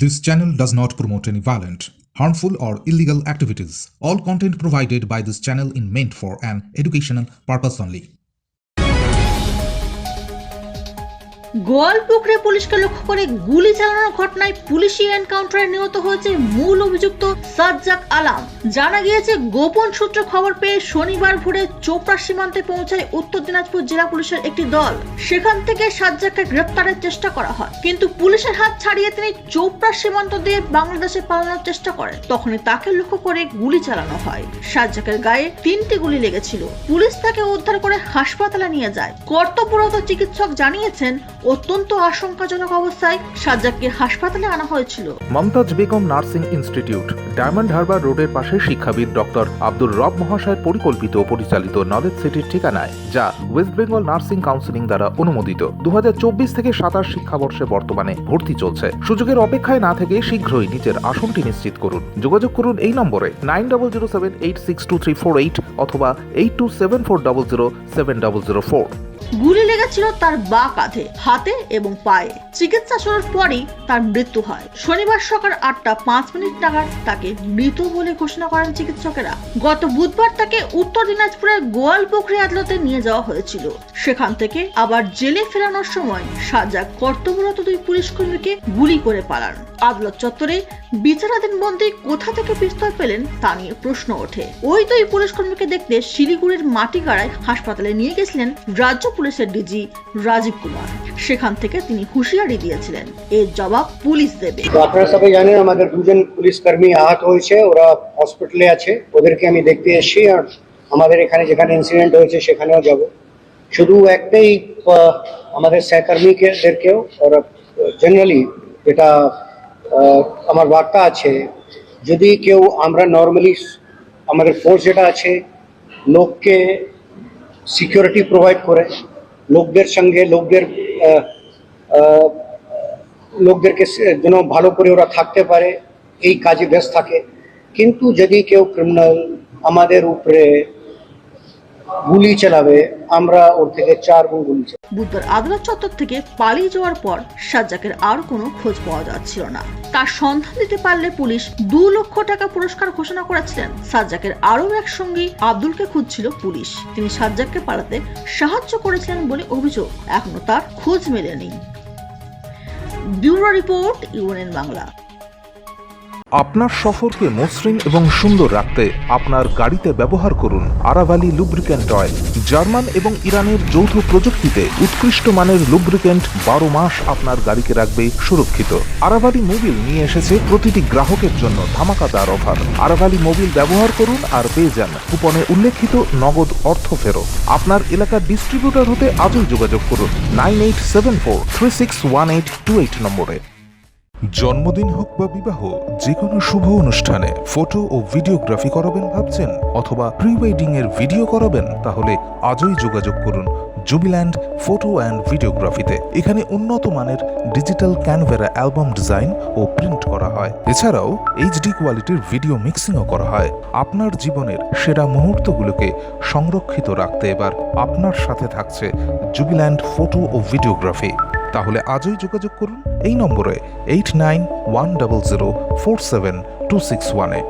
This channel does not promote any violent, harmful, or illegal activities. All content provided by this channel is meant for an educational purpose only. গোয়ালপুকুরে পুলিশকে লক্ষ্য করে গুলি চালানোর ঘটনায় পুলিশি এনকাউন্টারে নিহত হয়েছে মূল অভিযুক্ত সাজ্জাক আলম। জানা গিয়েছে, গোপন সূত্রে খবর পেয়ে শনিবার ভোরে চোপড়া সীমান্তে পৌঁছায় উত্তর দিনাজপুর জেলা পুলিশের একটি দল। সেখান থেকে সাজ্জাককে গ্রেপ্তারের চেষ্টা করা হয়, কিন্তু পুলিশের হাত ছাড়িয়ে তিনি চোপড়া সীমান্ত দিয়ে বাংলাদেশে পালানোর চেষ্টা করেন। তখনই তাকে লক্ষ্য করে গুলি চালানো হয়। সাজ্জাকের গায়ে 3টি গুলি লেগেছিল। পুলিশ তাকে উদ্ধার করে হাসপাতালে নিয়ে যায়। কর্তব্যরত চিকিৎসক জানিয়েছেন, অত্যন্ত আশঙ্কাজনক অবস্থায় সাজ্জাককে হাসপাতালে আনা হয়েছিল। Mumtaz Begum nursing institute, Diamond Harbour রোডের পাশে শিক্ষাবিদ ডক্টর আব্দুর রব মহাশয়ের পরিকল্পিত ও পরিচালিত নলেজ সিটির ঠিকানায়, যা ওয়েস্ট বেঙ্গল নার্সিং কাউন্সিলিং দ্বারা অনুমোদিত। 2024 থেকে 27 শিক্ষাবর্ষে বর্তমানে ভর্তি চলছে। সুযোগের অপেক্ষায় না থেকে শীঘ্রই নিজের আসনটি নিশ্চিত করুন। যোগাযোগ করুন এই নম্বরে 9007862348 অথবা 8274007004। গুলি লেগেছিল তার বাঁ কাঁধে, হাতে এবং পায়ে। চিকিৎসা শুরুর পরই তার মৃত্যু হয়। শনিবার সকাল 8:05 নাগাদ তাকে মৃত বলে ঘোষণা করেন চিকিৎসকেরা। গত বুধবার তাকে উত্তর দিনাজপুরের গোয়ালপুকুরে আদালতে নিয়ে যাওয়া হয়েছিল। সেখান থেকে আবার জেলে ফেরানোর সময় সাজ্জাক কর্তব্যরত 2 পুলিশ কর্মীকে গুলি করে পালান। আদালত চত্বরে বিচারাধীন বন্দী কোথা থেকে পিস্তল পেলেন তা নিয়ে প্রশ্ন ওঠে। ওই 2 পুলিশ কর্মীকে দেখতে শিলিগুড়ির মাটিগাড়ায় হাসপাতালে নিয়ে গেছিলেন রাজ্য পুলিশের ডিজি রাজীব কুমার। সেখান থেকে তিনি হুঁশিয়ারি দিয়েছিলেন, এর জবাব পুলিশ দেবে। আপনারা সবাই জানেন, আমাদের 2জন পুলিশ কর্মী আহত হয়েছে, ওরা হসপিটালে আছে। ওদেরকে আমি দেখতে এসেছি, আর আমাদের এখানে যেখানে ইনসিডেন্ট হয়েছে সেখানেও যাব। শুধু একটাই, আমাদের সহকর্মীদেরকেও, ওরা জেনারেলি এটা আমার বার্তা আছে, যদি কেউ, আমরা নর্মালি আমাদের ফোর্স যেটা আছে, লোককে সিকিউরিটি প্রোভাইড করে, লোকদের সঙ্গে লোকদেরকে যেন ভালো করে ওরা থাকতে পারে, এই কাজে ব্যস্ত থাকে। কিন্তু যদি কেউ ক্রিমিনাল আমাদের উপরে গুলি চালাবে, আমরা ওর থেকে 4 গুণ গুলি চালাবো। বুধবার আদালত চত্বর থেকে পালিয়ে যাওয়ার পর সাজ্জাকের আর কোনো খোঁজ পাওয়া যাচ্ছিল না। তার সন্ধান দিতে পারলে পুলিশ 2 লক্ষ টাকা পুরস্কার ঘোষণা করেছিলেন। সাজ্জাকের আরো এক সঙ্গী আব্দুলকে খুঁজছিল পুলিশ। তিনি সাজ্জাককে পালাতে সাহায্য করেছিলেন বলে অভিযোগ। এখনো তার খোঁজ মেলেনি। Bureau report, UNN Bangla. আপনার সফরকে মসৃণ এবং সুন্দর রাখতে আপনার গাড়িতে ব্যবহার করুন আরাভালি লুব্রিক্যান্ট অয়েল। জার্মান এবং ইরানের যৌথ প্রযুক্তিতে উৎকৃষ্ট মানের লুব্রিক্যান্ট 12 মাস আপনার গাড়িকে রাখবে সুরক্ষিত। আরাভালি মোবিল নিয়ে এসেছে প্রতিটি গ্রাহকের জন্য ধামাকাদার অফার। আরাভালি মোবিল ব্যবহার করুন আর পেয়ে যান কুপনে উল্লেখিত নগদ অর্থ ফেরত। আপনার এলাকার ডিস্ট্রিবিউটর হতে আজই যোগাযোগ করুন 9874361828 নম্বরে। জন্মদিন হোক বা বিবাহ, যে কোনো শুভ অনুষ্ঠানে ফটো ও ভিডিওগ্রাফি করাবেন ভাবছেন, অথবা প্রি ওয়েডিং এর ভিডিও করাবেন, তাহলে আজই যোগাযোগ করুন জুবিল্যান্ড ফটো অ্যান্ড ভিডিওগ্রাফিতে। এখানে উন্নত মানের ডিজিটাল ক্যানভেরা অ্যালবাম ডিজাইন ও প্রিন্ট করা হয়। এছাড়াও HD কোয়ালিটির ভিডিও মিক্সিংও করা হয়। আপনার জীবনের সেরা মুহূর্তগুলোকে সংরক্ষিত রাখতে এবার আপনার সাথে থাকছে জুবিল্যান্ড ফটো ও ভিডিওগ্রাফি। তাহলে আজই যোগাযোগ করুন এই নম্বরে 8910047261-এ।